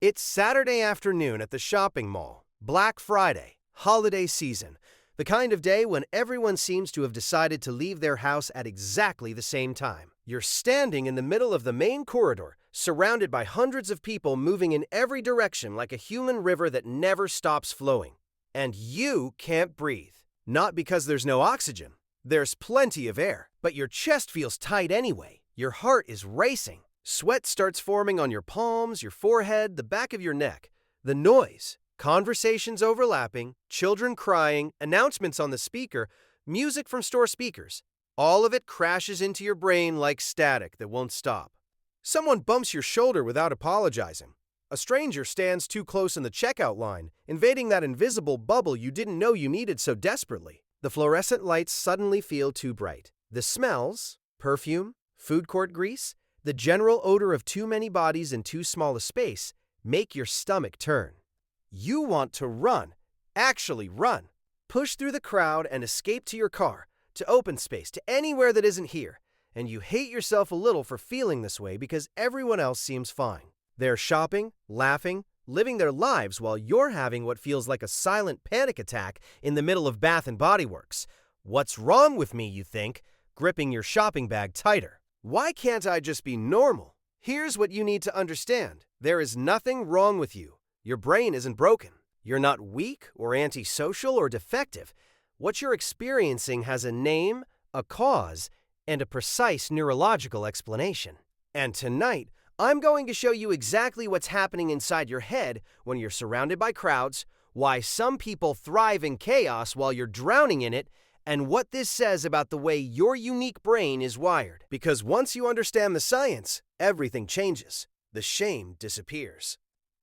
It's Saturday afternoon at the shopping mall, Black Friday, holiday season, the kind of day when everyone seems to have decided to leave their house at exactly the same time. You're standing in the middle of the main corridor, surrounded by hundreds of people moving in every direction like a human river that never stops flowing. And you can't breathe. Not because there's no oxygen. There's plenty of air, but your chest feels tight anyway. Your heart is racing. Sweat starts forming on your palms, your forehead, the back of your neck. The noise, conversations overlapping, children crying, announcements on the speaker, music from store speakers. All of it crashes into your brain like static that won't stop. Someone bumps your shoulder without apologizing. A stranger stands too close in the checkout line, invading that invisible bubble you didn't know you needed so desperately. The fluorescent lights suddenly feel too bright. The smells, perfume, food court grease, the general odor of too many bodies in too small a space make your stomach turn. You want to run, actually run. Push through the crowd and escape to your car, to open space, to anywhere that isn't here. And you hate yourself a little for feeling this way because everyone else seems fine. They're shopping, laughing, living their lives while you're having what feels like a silent panic attack in the middle of Bath and Body Works. What's wrong with me, you think, gripping your shopping bag tighter? Why can't I just be normal? Here's what you need to understand. There is nothing wrong with you. Your brain isn't broken. You're not weak or antisocial or defective. What you're experiencing has a name, a cause, and a precise neurological explanation. And tonight, I'm going to show you exactly what's happening inside your head when you're surrounded by crowds, why some people thrive in chaos while you're drowning in it, and what this says about the way your unique brain is wired. Because once you understand the science, everything changes. The shame disappears.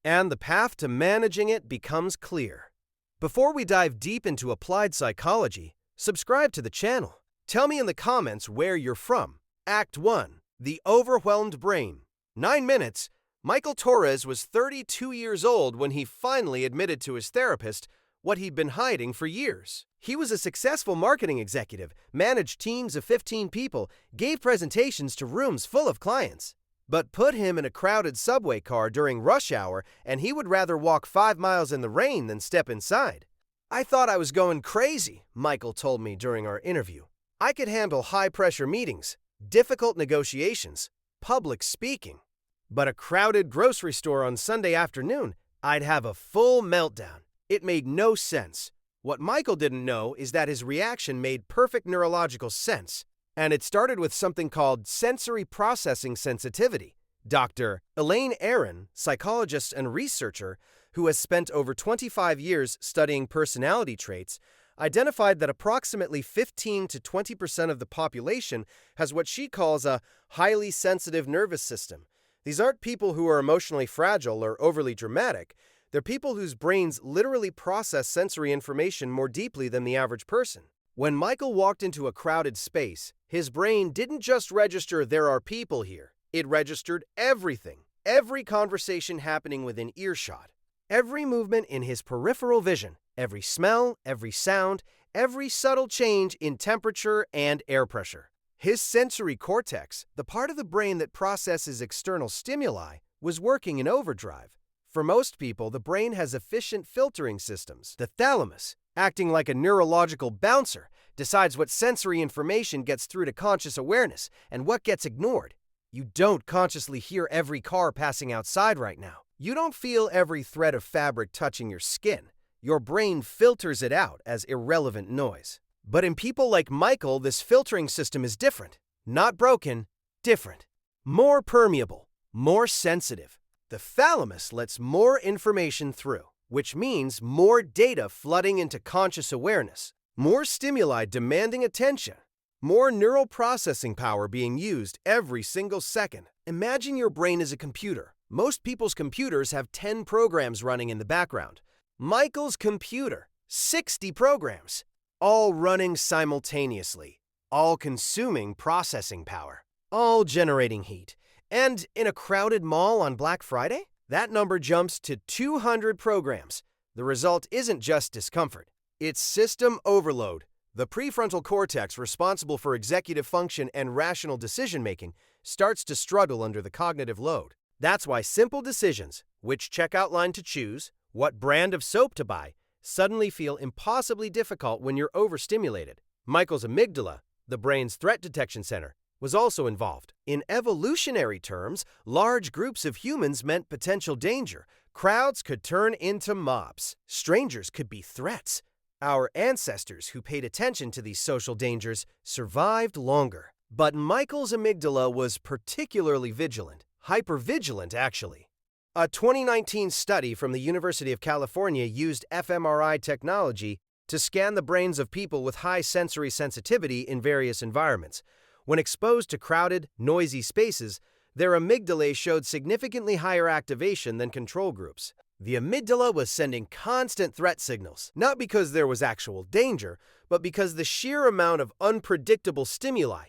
And the path to managing it becomes clear. Before we dive deep into applied psychology, subscribe to the channel. Tell me in the comments where you're from. Act 1. The Overwhelmed Brain. 9 minutes. Michael Torres was 32 years old when he finally admitted to his therapist what he'd been hiding for years. He was a successful marketing executive, managed teams of 15 people, gave presentations to rooms full of clients. But put him in a crowded subway car during rush hour, and he would rather walk 5 miles in the rain than step inside. "I thought I was going crazy," Michael told me during our interview. "I could handle high-pressure meetings, difficult negotiations, public speaking. But a crowded grocery store on Sunday afternoon, I'd have a full meltdown. It made no sense." What Michael didn't know is that his reaction made perfect neurological sense. And it started with something called sensory processing sensitivity. Dr. Elaine Aron, psychologist and researcher who has spent over 25 years studying personality traits, identified that approximately 15 to 20% of the population has what she calls a highly sensitive nervous system. These aren't people who are emotionally fragile or overly dramatic. They're people whose brains literally process sensory information more deeply than the average person. When Michael walked into a crowded space, his brain didn't just register there are people here. It registered everything, every conversation happening within earshot, every movement in his peripheral vision, every smell, every sound, every subtle change in temperature and air pressure. His sensory cortex, the part of the brain that processes external stimuli, was working in overdrive. For most people, the brain has efficient filtering systems. The thalamus, acting like a neurological bouncer, decides what sensory information gets through to conscious awareness and what gets ignored. You don't consciously hear every car passing outside right now. You don't feel every thread of fabric touching your skin. Your brain filters it out as irrelevant noise. But in people like Michael, this filtering system is different. Not broken, different. More permeable, more sensitive. The thalamus lets more information through, which means more data flooding into conscious awareness, more stimuli demanding attention, more neural processing power being used every single second. Imagine your brain as a computer. Most people's computers have 10 programs running in the background. Michael's computer, 60 programs, all running simultaneously, all consuming processing power, all generating heat. And in a crowded mall on Black Friday, that number jumps to 200 programs. The result isn't just discomfort. It's system overload. The prefrontal cortex, responsible for executive function and rational decision-making, starts to struggle under the cognitive load. That's why simple decisions, which checkout line to choose, what brand of soap to buy, suddenly feel impossibly difficult when you're overstimulated. Michael's amygdala, the brain's threat detection center, was also involved. In evolutionary terms, large groups of humans meant potential danger. Crowds could turn into mobs. Strangers could be threats. Our ancestors who paid attention to these social dangers survived longer. But Michael's amygdala was particularly vigilant, hypervigilant actually. A 2019 study from the University of California used fMRI technology to scan the brains of people with high sensory sensitivity in various environments. When exposed to crowded, noisy spaces, their amygdalae showed significantly higher activation than control groups. The amygdala was sending constant threat signals, not because there was actual danger, but because the sheer amount of unpredictable stimuli,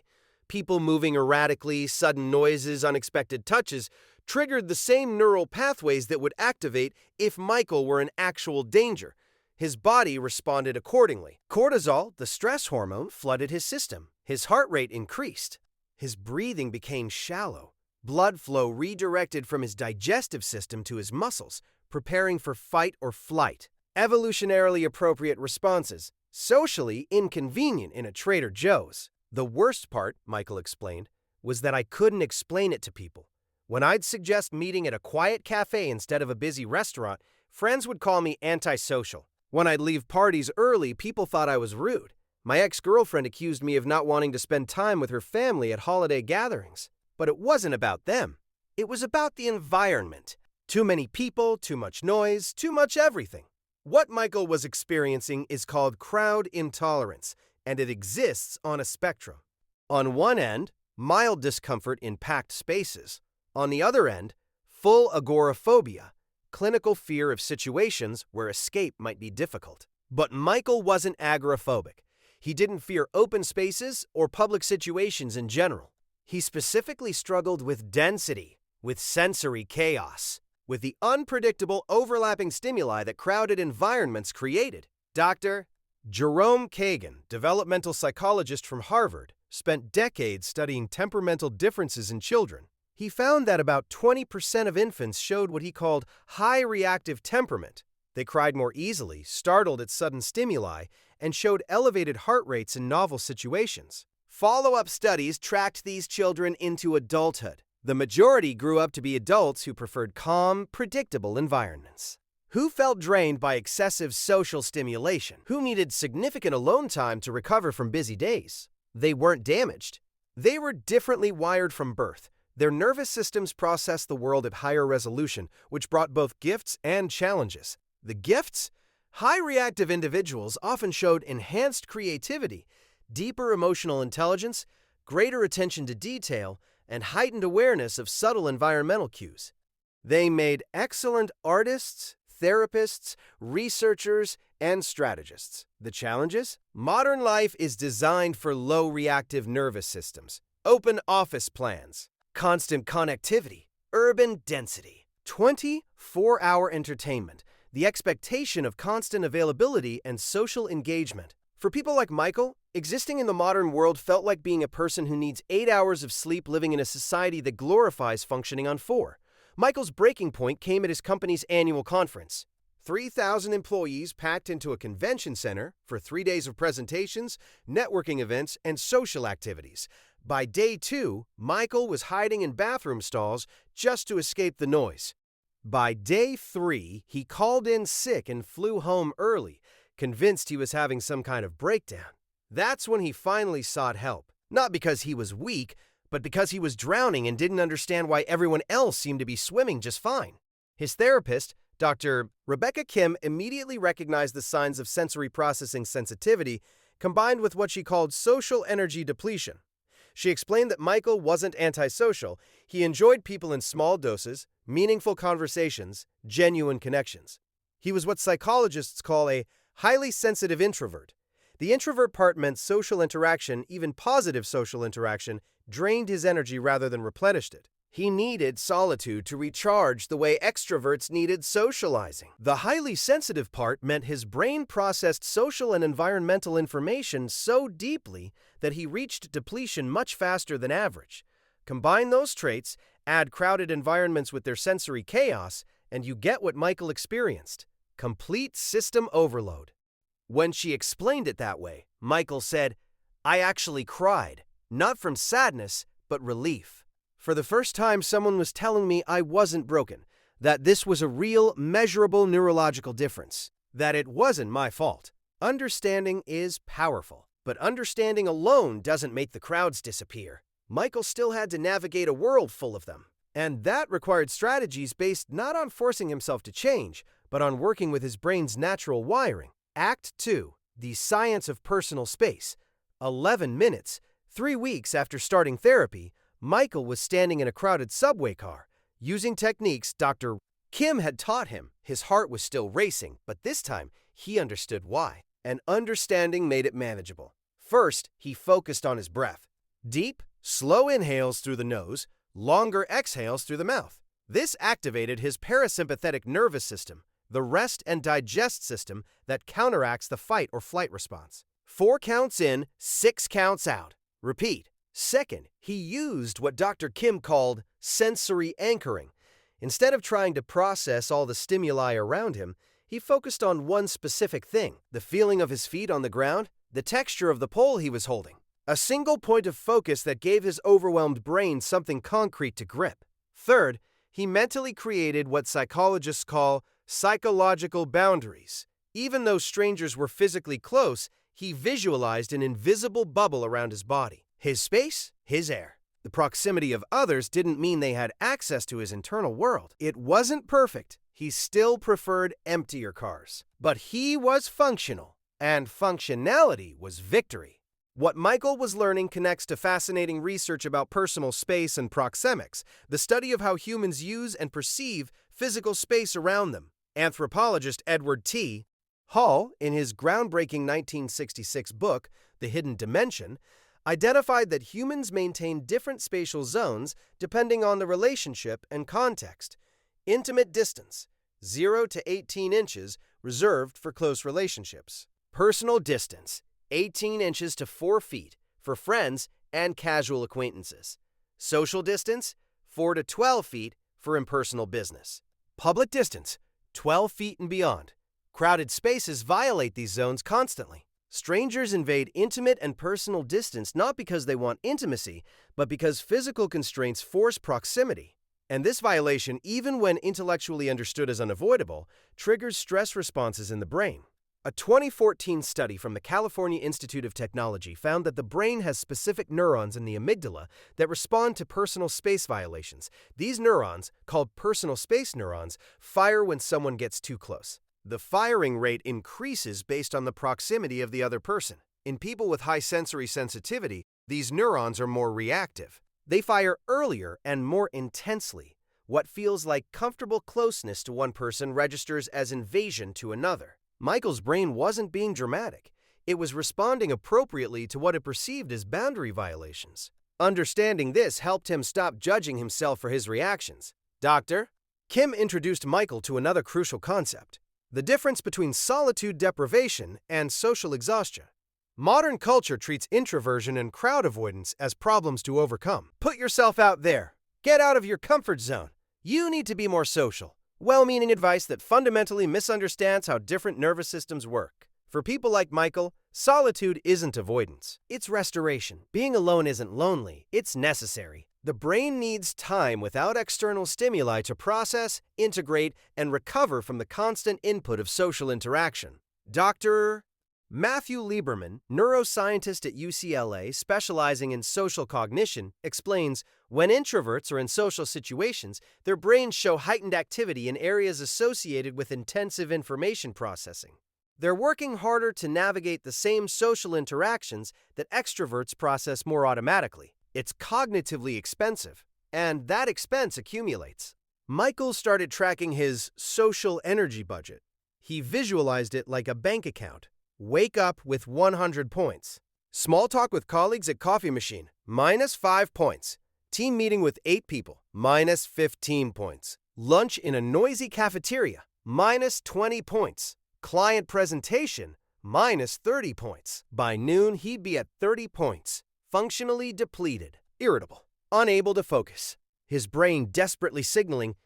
people moving erratically, sudden noises, unexpected touches, triggered the same neural pathways that would activate if Michael were in actual danger. His body responded accordingly. Cortisol, the stress hormone, flooded his system. His heart rate increased. His breathing became shallow. Blood flow redirected from his digestive system to his muscles, preparing for fight or flight. Evolutionarily appropriate responses, socially inconvenient in a Trader Joe's. The worst part, Michael explained, was that I couldn't explain it to people. When I'd suggest meeting at a quiet cafe instead of a busy restaurant, friends would call me antisocial. When I'd leave parties early, people thought I was rude. My ex-girlfriend accused me of not wanting to spend time with her family at holiday gatherings. But it wasn't about them. It was about the environment. Too many people, too much noise, too much everything. What Michael was experiencing is called crowd intolerance, and it exists on a spectrum. On one end, mild discomfort in packed spaces. On the other end, full agoraphobia, clinical fear of situations where escape might be difficult. But Michael wasn't agoraphobic. He didn't fear open spaces or public situations in general. He specifically struggled with density, with sensory chaos, with the unpredictable overlapping stimuli that crowded environments created. Dr. Jerome Kagan, developmental psychologist from Harvard, spent decades studying temperamental differences in children. He found that about 20% of infants showed what he called high reactive temperament. They cried more easily, startled at sudden stimuli, and showed elevated heart rates in novel situations. Follow-up studies tracked these children into adulthood. The majority grew up to be adults who preferred calm, predictable environments. Who felt drained by excessive social stimulation? Who needed significant alone time to recover from busy days? They weren't damaged. They were differently wired from birth. Their nervous systems processed the world at higher resolution, which brought both gifts and challenges. The gifts? High reactive individuals often showed enhanced creativity, deeper emotional intelligence, greater attention to detail, and heightened awareness of subtle environmental cues. They made excellent artists, therapists, researchers, and strategists. The challenges? Modern life is designed for low reactive nervous systems, open office plans, constant connectivity, urban density, 24-hour entertainment, the expectation of constant availability and social engagement. For people like Michael, existing in the modern world felt like being a person who needs 8 hours of sleep living in a society that glorifies functioning on 4. Michael's breaking point came at his company's annual conference. 3,000 employees packed into a convention center for 3 days of presentations, networking events, and social activities. By day 2, Michael was hiding in bathroom stalls just to escape the noise. By day 3, he called in sick and flew home early, convinced he was having some kind of breakdown. That's when he finally sought help. Not because he was weak, but because he was drowning and didn't understand why everyone else seemed to be swimming just fine. His therapist, Dr. Rebecca Kim, immediately recognized the signs of sensory processing sensitivity combined with what she called social energy depletion. She explained that Michael wasn't antisocial. He enjoyed people in small doses, meaningful conversations, genuine connections. He was what psychologists call a highly sensitive introvert. The introvert part meant social interaction, even positive social interaction, drained his energy rather than replenished it. He needed solitude to recharge the way extroverts needed socializing. The highly sensitive part meant his brain processed social and environmental information so deeply that he reached depletion much faster than average. Combine those traits, add crowded environments with their sensory chaos, and you get what Michael experienced: complete system overload. When she explained it that way, Michael said, "I actually cried, not from sadness, but relief. For the first time, someone was telling me I wasn't broken, that this was a real, measurable neurological difference, that it wasn't my fault." Understanding is powerful, but understanding alone doesn't make the crowds disappear. Michael still had to navigate a world full of them, and that required strategies based not on forcing himself to change, but on working with his brain's natural wiring. Act 2, The Science of Personal Space. 11 minutes, 3 weeks after starting therapy, Michael was standing in a crowded subway car, using techniques Dr. Kim had taught him. His heart was still racing, but this time he understood why. And understanding made it manageable. First, he focused on his breath. Deep, slow inhales through the nose, longer exhales through the mouth. This activated his parasympathetic nervous system, the rest and digest system that counteracts the fight or flight response. 4 counts in, 6 counts out. Repeat. Second, he used what Dr. Kim called sensory anchoring. Instead of trying to process all the stimuli around him, he focused on one specific thing: the feeling of his feet on the ground, the texture of the pole he was holding. A single point of focus that gave his overwhelmed brain something concrete to grip. Third, he mentally created what psychologists call psychological boundaries. Even though strangers were physically close, he visualized an invisible bubble around his body. His space, his air. The proximity of others didn't mean they had access to his internal world. It wasn't perfect. He still preferred emptier cars. But he was functional, and functionality was victory. What Michael was learning connects to fascinating research about personal space and proxemics, the study of how humans use and perceive physical space around them. Anthropologist Edward T. Hall, in his groundbreaking 1966 book, The Hidden Dimension, identified that humans maintain different spatial zones depending on the relationship and context. Intimate distance, 0 to 18 inches, reserved for close relationships. Personal distance, 18 inches to 4 feet, for friends and casual acquaintances. Social distance, 4 to 12 feet, for impersonal business. Public distance, 12 feet and beyond. Crowded spaces violate these zones constantly. Strangers invade intimate and personal distance not because they want intimacy, but because physical constraints force proximity. And this violation, even when intellectually understood as unavoidable, triggers stress responses in the brain. A 2014 study from the California Institute of Technology found that the brain has specific neurons in the amygdala that respond to personal space violations. These neurons, called personal space neurons, fire when someone gets too close. The firing rate increases based on the proximity of the other person. In people with high sensory sensitivity, these neurons are more reactive. They fire earlier and more intensely. What feels like comfortable closeness to one person registers as invasion to another. Michael's brain wasn't being dramatic. It was responding appropriately to what it perceived as boundary violations. Understanding this helped him stop judging himself for his reactions. Dr. Kim introduced Michael to another crucial concept: the difference between solitude deprivation and social exhaustion. Modern culture treats introversion and crowd avoidance as problems to overcome. Put yourself out there. Get out of your comfort zone. You need to be more social. Well-meaning advice that fundamentally misunderstands how different nervous systems work. For people like Michael, solitude isn't avoidance. It's restoration. Being alone isn't lonely. It's necessary. The brain needs time without external stimuli to process, integrate, and recover from the constant input of social interaction. Dr. Matthew Lieberman, neuroscientist at UCLA specializing in social cognition, explains when introverts are in social situations, their brains show heightened activity in areas associated with intensive information processing. They're working harder to navigate the same social interactions that extroverts process more automatically. It's cognitively expensive, and that expense accumulates. Michael started tracking his social energy budget. He visualized it like a bank account. Wake up with 100 points. Small talk with colleagues at coffee machine, -5 points. Team meeting with 8 people, -15 points. Lunch in a noisy cafeteria, -20 points. Client presentation, -30 points. By noon, he'd be at 30 points. Functionally depleted, irritable, unable to focus. His brain desperately signaling,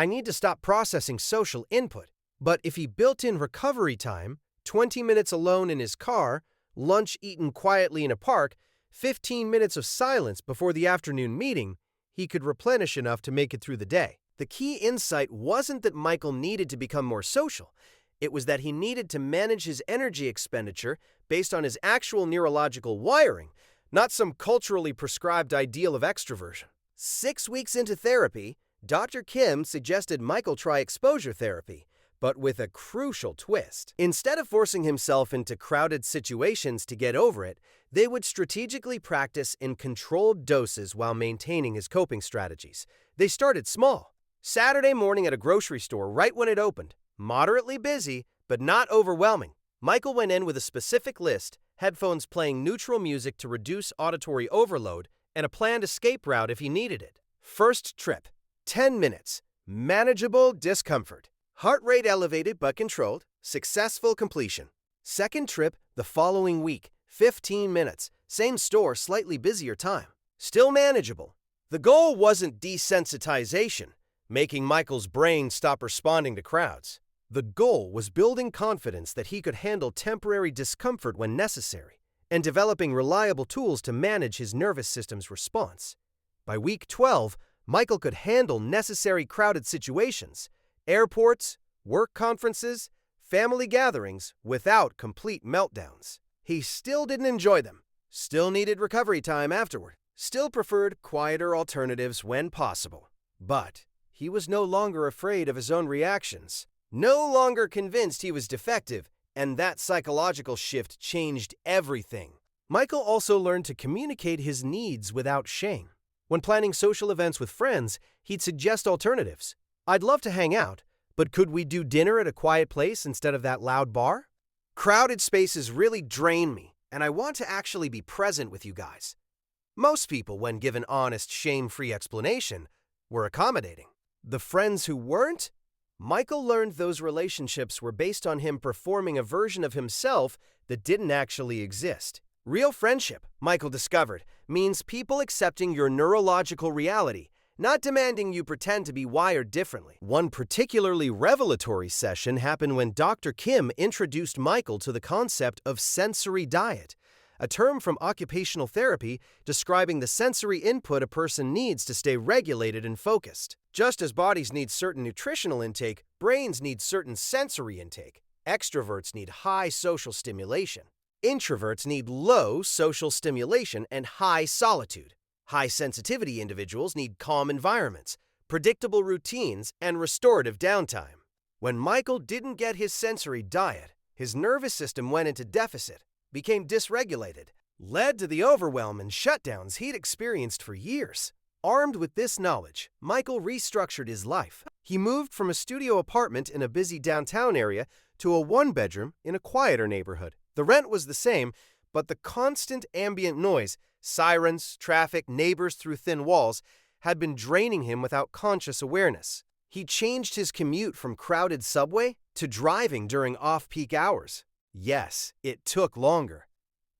I need to stop processing social input. But if he built in recovery time, 20 minutes alone in his car, lunch eaten quietly in a park, 15 minutes of silence before the afternoon meeting, he could replenish enough to make it through the day. The key insight wasn't that Michael needed to become more social. It was that he needed to manage his energy expenditure based on his actual neurological wiring, not some culturally prescribed ideal of extroversion. 6 weeks into therapy, Dr. Kim suggested Michael try exposure therapy, but with a crucial twist. Instead of forcing himself into crowded situations to get over it, they would strategically practice in controlled doses while maintaining his coping strategies. They started small. Saturday morning at a grocery store right when it opened. Moderately busy, but not overwhelming. Michael went in with a specific list, headphones playing neutral music to reduce auditory overload, and a planned escape route if he needed it. First trip, 10 minutes, manageable discomfort. Heart rate elevated but controlled, successful completion. Second trip, the following week, 15 minutes, same store, slightly busier time. Still manageable. The goal wasn't desensitization, making Michael's brain stop responding to crowds. The goal was building confidence that he could handle temporary discomfort when necessary, and developing reliable tools to manage his nervous system's response. By week 12, Michael could handle necessary crowded situations, airports, work conferences, family gatherings, without complete meltdowns. He still didn't enjoy them, still needed recovery time afterward, still preferred quieter alternatives when possible. But he was no longer afraid of his own reactions, no longer convinced he was defective, and that psychological shift changed everything. Michael also learned to communicate his needs without shame. When planning social events with friends, he'd suggest alternatives. I'd love to hang out, but could we do dinner at a quiet place instead of that loud bar? Crowded spaces really drain me, and I want to actually be present with you guys. Most people, when given honest, shame-free explanation, were accommodating. The friends who weren't? Michael learned those relationships were based on him performing a version of himself that didn't actually exist. Real friendship, Michael discovered, means people accepting your neurological reality, not demanding you pretend to be wired differently. One particularly revelatory session happened when Dr. Kim introduced Michael to the concept of sensory diet, a term from occupational therapy describing the sensory input a person needs to stay regulated and focused. Just as bodies need certain nutritional intake, brains need certain sensory intake. Extroverts need high social stimulation. Introverts need low social stimulation and high solitude. High sensitivity individuals need calm environments, predictable routines, and restorative downtime. When Michael didn't get his sensory diet, his nervous system went into deficit, became dysregulated, led to the overwhelm and shutdowns he'd experienced for years. Armed with this knowledge, Michael restructured his life. He moved from a studio apartment in a busy downtown area to a one-bedroom in a quieter neighborhood. The rent was the same, but the constant ambient noise, sirens, traffic, neighbors through thin walls, had been draining him without conscious awareness. He changed his commute from crowded subway to driving during off-peak hours. Yes, it took longer.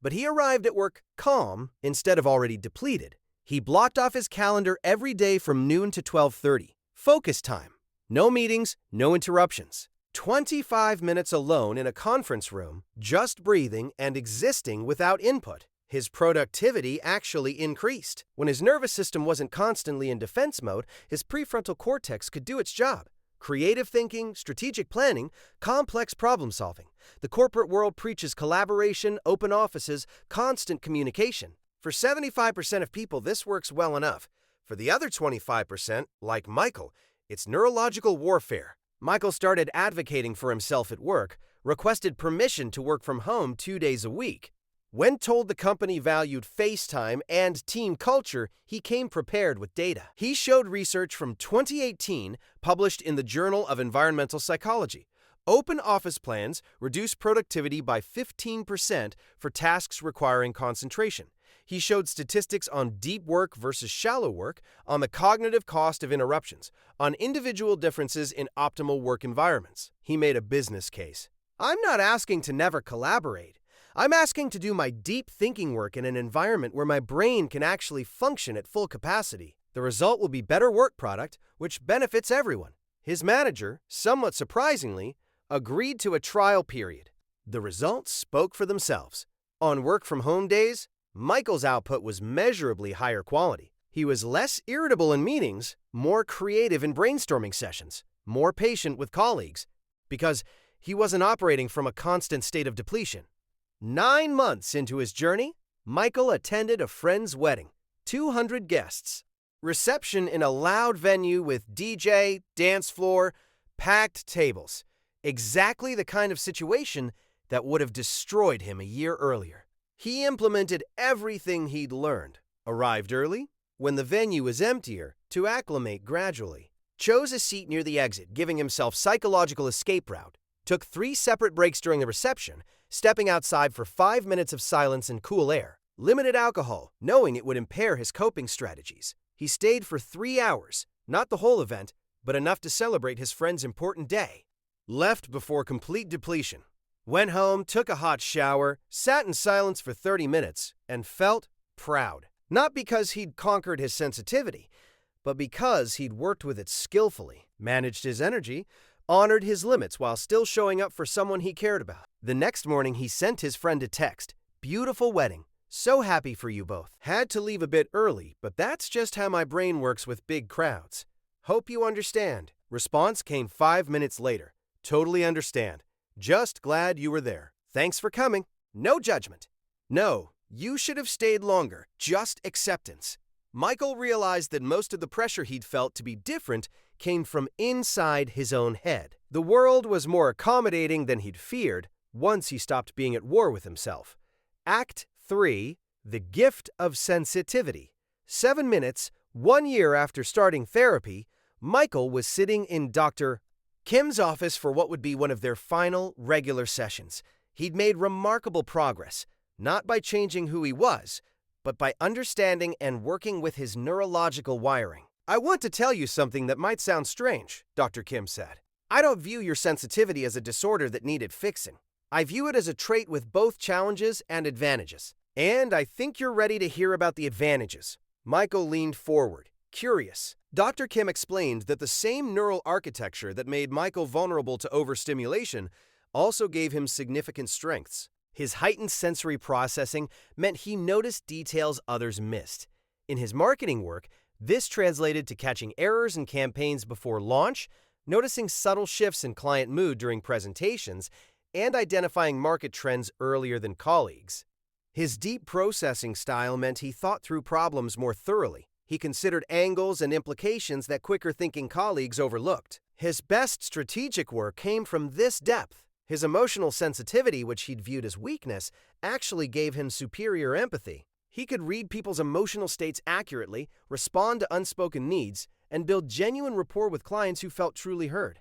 But he arrived at work calm instead of already depleted. He blocked off his calendar every day from noon to 12:30. Focus time. No meetings, no interruptions. 25 minutes alone in a conference room, just breathing and existing without input. His productivity actually increased. When his nervous system wasn't constantly in defense mode, his prefrontal cortex could do its job. Creative thinking, strategic planning, complex problem solving. The corporate world preaches collaboration, open offices, constant communication. For 75% of people, this works well enough. For the other 25%, like Michael, it's neurological warfare. Michael started advocating for himself at work, requested permission to work from home 2 days a week. When told the company valued face time and team culture, he came prepared with data. He showed research from 2018 published in the Journal of Environmental Psychology. Open office plans reduce productivity by 15% for tasks requiring concentration. He showed statistics on deep work versus shallow work, on the cognitive cost of interruptions, on individual differences in optimal work environments. He made a business case. I'm not asking to never collaborate. I'm asking to do my deep thinking work in an environment where my brain can actually function at full capacity. The result will be better work product, which benefits everyone. His manager, somewhat surprisingly, agreed to a trial period. The results spoke for themselves. On work-from-home days, Michael's output was measurably higher quality. He was less irritable in meetings, more creative in brainstorming sessions, more patient with colleagues, because he wasn't operating from a constant state of depletion. 9 months into his journey, Michael attended a friend's wedding. 200 guests. Reception in a loud venue with DJ, dance floor, packed tables. Exactly the kind of situation that would have destroyed him a year earlier. He implemented everything he'd learned. Arrived early, when the venue was emptier, to acclimate gradually. Chose a seat near the exit, giving himself psychological escape route. Took 3 separate breaks during the reception, stepping outside for 5 minutes of silence and cool air. Limited alcohol, knowing it would impair his coping strategies. He stayed for 3 hours, not the whole event, but enough to celebrate his friend's important day. Left before complete depletion. Went home, took a hot shower, sat in silence for 30 minutes, and felt proud. Not because he'd conquered his sensitivity, but because he'd worked with it skillfully, managed his energy, honored his limits while still showing up for someone he cared about. The next morning, he sent his friend a text. "Beautiful wedding. So happy for you both. Had to leave a bit early, but that's just how my brain works with big crowds. Hope you understand." Response came 5 minutes later. "Totally understand. Just glad you were there. Thanks for coming. No judgment." No, you should have stayed longer. Just acceptance. Michael realized that most of the pressure he'd felt to be different came from inside his own head. The world was more accommodating than he'd feared once he stopped being at war with himself. Act.A, The Gift of Sensitivity. 7 minutes, 1 year after starting therapy, Michael was sitting in Dr. Kim's office for what would be one of their final regular sessions. He'd made remarkable progress, not by changing who he was, but by understanding and working with his neurological wiring. "I want to tell you something that might sound strange," Dr. Kim said. "I don't view your sensitivity as a disorder that needed fixing. I view it as a trait with both challenges and advantages. And I think you're ready to hear about the advantages." Michael leaned forward, curious. Dr. Kim explained that the same neural architecture that made Michael vulnerable to overstimulation also gave him significant strengths. His heightened sensory processing meant he noticed details others missed. In his marketing work, this translated to catching errors in campaigns before launch, noticing subtle shifts in client mood during presentations, and identifying market trends earlier than colleagues. His deep processing style meant he thought through problems more thoroughly. He considered angles and implications that quicker-thinking colleagues overlooked. His best strategic work came from this depth. His emotional sensitivity, which he'd viewed as weakness, actually gave him superior empathy. He could read people's emotional states accurately, respond to unspoken needs, and build genuine rapport with clients who felt truly heard.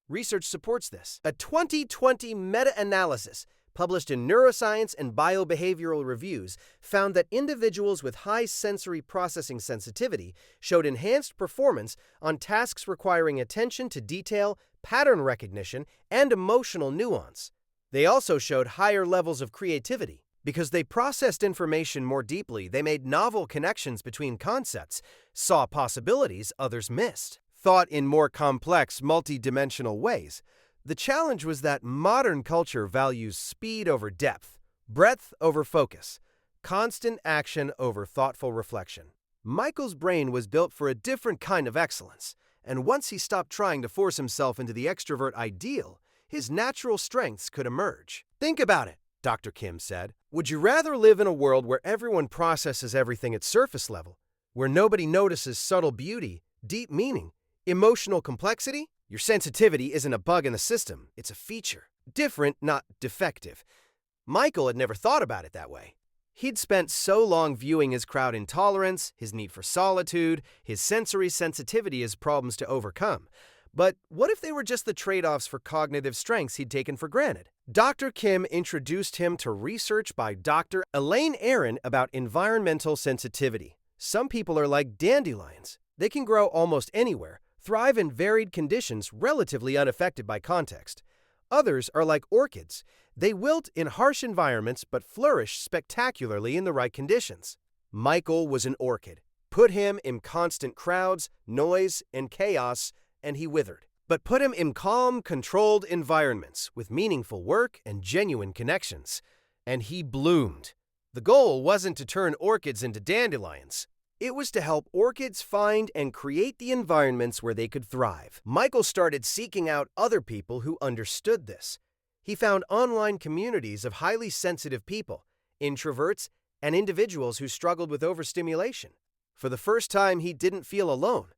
Research supports this. A 2020 meta-analysis published in Neuroscience and Biobehavioral Reviews found that individuals with high sensory processing sensitivity showed enhanced performance on tasks requiring attention to detail, pattern recognition, and emotional nuance. They also showed higher levels of creativity. Because they processed information more deeply, they made novel connections between concepts, saw possibilities others missed, thought in more complex, multidimensional ways. The challenge was that modern culture values speed over depth, breadth over focus, constant action over thoughtful reflection. Michael's brain was built for a different kind of excellence, and once he stopped trying to force himself into the extrovert ideal, his natural strengths could emerge. "Think about it," Dr. Kim said. "Would you rather live in a world where everyone processes everything at surface level, where nobody notices subtle beauty, deep meaning, emotional complexity? Your sensitivity isn't a bug in the system, it's a feature. Different, not defective." Michael had never thought about it that way. He'd spent so long viewing his crowd intolerance, his need for solitude, his sensory sensitivity as problems to overcome. But what if they were just the trade-offs for cognitive strengths he'd taken for granted? Dr. Kim introduced him to research by Dr. Elaine Aron about environmental sensitivity. Some people are like dandelions. They can grow almost anywhere, thrive in varied conditions relatively unaffected by context. Others are like orchids. They wilt in harsh environments but flourish spectacularly in the right conditions. Michael was an orchid. Put him in constant crowds, noise, and chaos, and he withered. but put him in calm, controlled environments with meaningful work and genuine connections. And he bloomed. The goal wasn't to turn orchids into dandelions. It was to help orchids find and create the environments where they could thrive. Michael started seeking out other people who understood this. He found online communities of highly sensitive people, introverts, and individuals who struggled with overstimulation. For the first time, he didn't feel alone.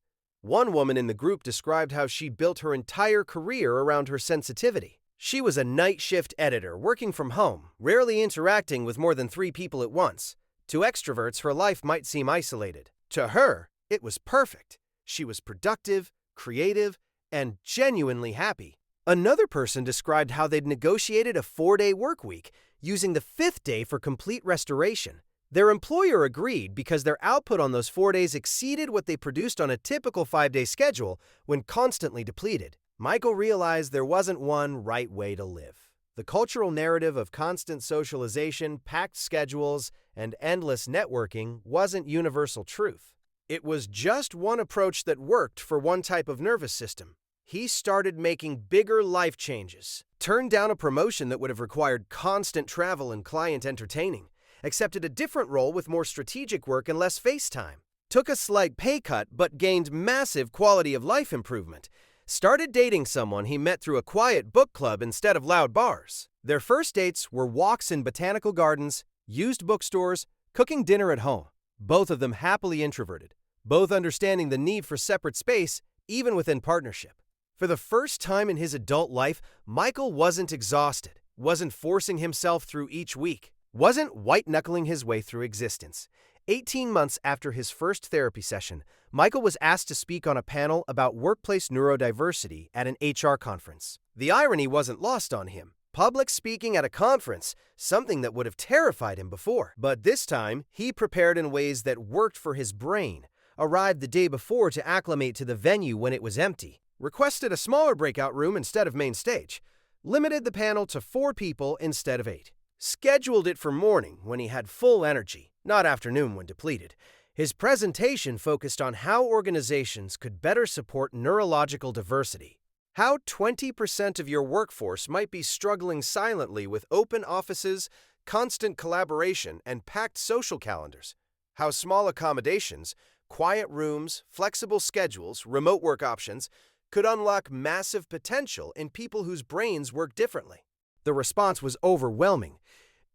One woman in the group described how she built her entire career around her sensitivity. She was a night shift editor working from home, rarely interacting with more than 3 people at once. To extroverts, her life might seem isolated. To her, it was perfect. She was productive, creative, and genuinely happy. Another person described how they'd negotiated a 4-day work week, using the 5th day for complete restoration. Their employer agreed because their output on those 4 days exceeded what they produced on a typical 5-day schedule when constantly depleted. Michael realized there wasn't one right way to live. The cultural narrative of constant socialization, packed schedules, and endless networking wasn't universal truth. It was just one approach that worked for one type of nervous system. He started making bigger life changes, turned down a promotion that would have required constant travel and client entertaining, accepted a different role with more strategic work and less face time, took a slight pay cut but gained massive quality of life improvement, started dating someone he met through a quiet book club instead of loud bars. Their first dates were walks in botanical gardens, used bookstores, cooking dinner at home. Both of them happily introverted, both understanding the need for separate space even within partnership. For the first time in his adult life, Michael wasn't exhausted, wasn't forcing himself through each week, wasn't white-knuckling his way through existence. 18 months after his first therapy session, Michael was asked to speak on a panel about workplace neurodiversity at an HR conference. The irony wasn't lost on him. Public speaking at a conference, something that would have terrified him before. But this time, he prepared in ways that worked for his brain, arrived the day before to acclimate to the venue when it was empty, requested a smaller breakout room instead of main stage, limited the panel to 4 people instead of 8, scheduled it for morning when he had full energy, not afternoon when depleted. His presentation focused on how organizations could better support neurological diversity, how 20% of your workforce might be struggling silently with open offices, constant collaboration, and packed social calendars, how small accommodations, quiet rooms, flexible schedules, remote work options could unlock massive potential in people whose brains work differently. The response was overwhelming.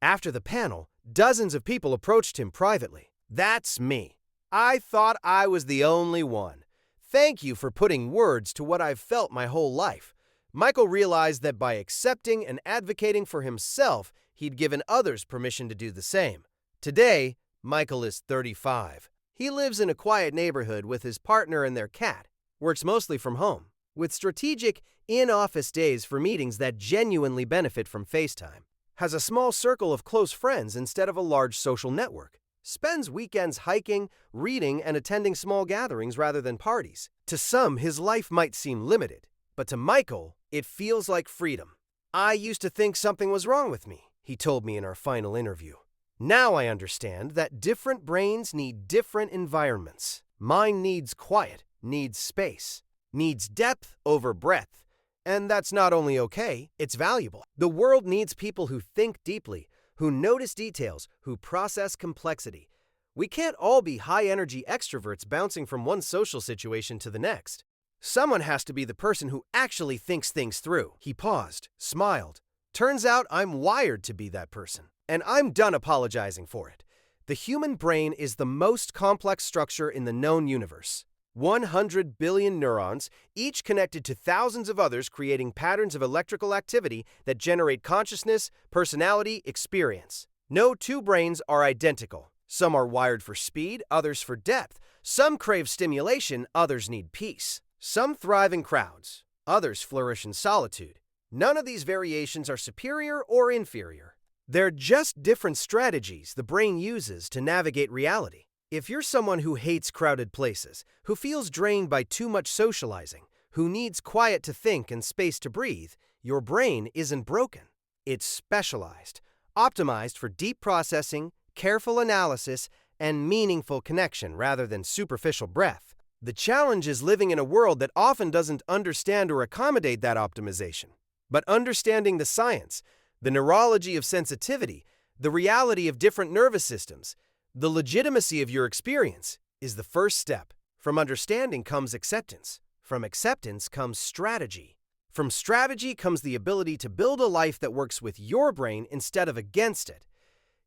After the panel, dozens of people approached him privately. "That's me. I thought I was the only one. Thank you for putting words to what I've felt my whole life." Michael realized that by accepting and advocating for himself, he'd given others permission to do the same. Today, Michael is 35. He lives in a quiet neighborhood with his partner and their cat, works mostly from home, with strategic in-office days for meetings that genuinely benefit from FaceTime, has a small circle of close friends instead of a large social network, spends weekends hiking, reading, and attending small gatherings rather than parties. To some, his life might seem limited, but to Michael, it feels like freedom. "I used to think something was wrong with me," he told me in our final interview. "Now I understand that different brains need different environments. Mine needs quiet, needs space, needs depth over breadth. And that's not only okay, it's valuable. The world needs people who think deeply, who notice details, who process complexity. We can't all be high-energy extroverts bouncing from one social situation to the next. Someone has to be the person who actually thinks things through." He paused, smiled. "Turns out I'm wired to be that person. And I'm done apologizing for it. The human brain is the most complex structure in the known universe. 100 billion neurons, each connected to thousands of others, creating patterns of electrical activity that generate consciousness, personality, experience. No 2 brains are identical. Some are wired for speed, others for depth. Some crave stimulation, others need peace. Some thrive in crowds, others flourish in solitude. None of these variations are superior or inferior. They're just different strategies the brain uses to navigate reality. If you're someone who hates crowded places, who feels drained by too much socializing, who needs quiet to think and space to breathe, your brain isn't broken. It's specialized, optimized for deep processing, careful analysis, and meaningful connection rather than superficial breadth. The challenge is living in a world that often doesn't understand or accommodate that optimization. But understanding the science, the neurology of sensitivity, the reality of different nervous systems, the legitimacy of your experience is the first step. From understanding comes acceptance. From acceptance comes strategy. From strategy comes the ability to build a life that works with your brain instead of against it.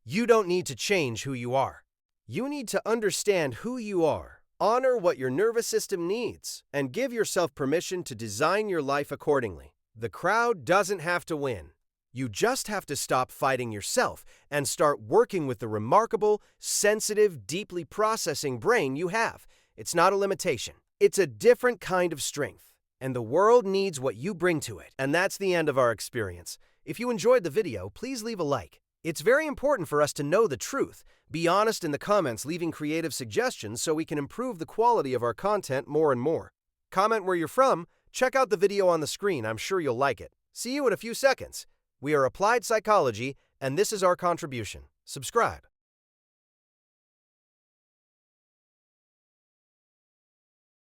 You don't need to change who you are. You need to understand who you are, honor what your nervous system needs, and give yourself permission to design your life accordingly. The crowd doesn't have to win. You just have to stop fighting yourself and start working with the remarkable, sensitive, deeply processing brain you have. It's not a limitation. It's a different kind of strength, and the world needs what you bring to it. And that's the end of our experience. If you enjoyed the video, please leave a like. It's very important for us to know the truth. Be honest in the comments, leaving creative suggestions so we can improve the quality of our content more and more. Comment where you're from. Check out the video on the screen. I'm sure you'll like it. See you in a few seconds. We are Applied Psychology, and this is our contribution. Subscribe.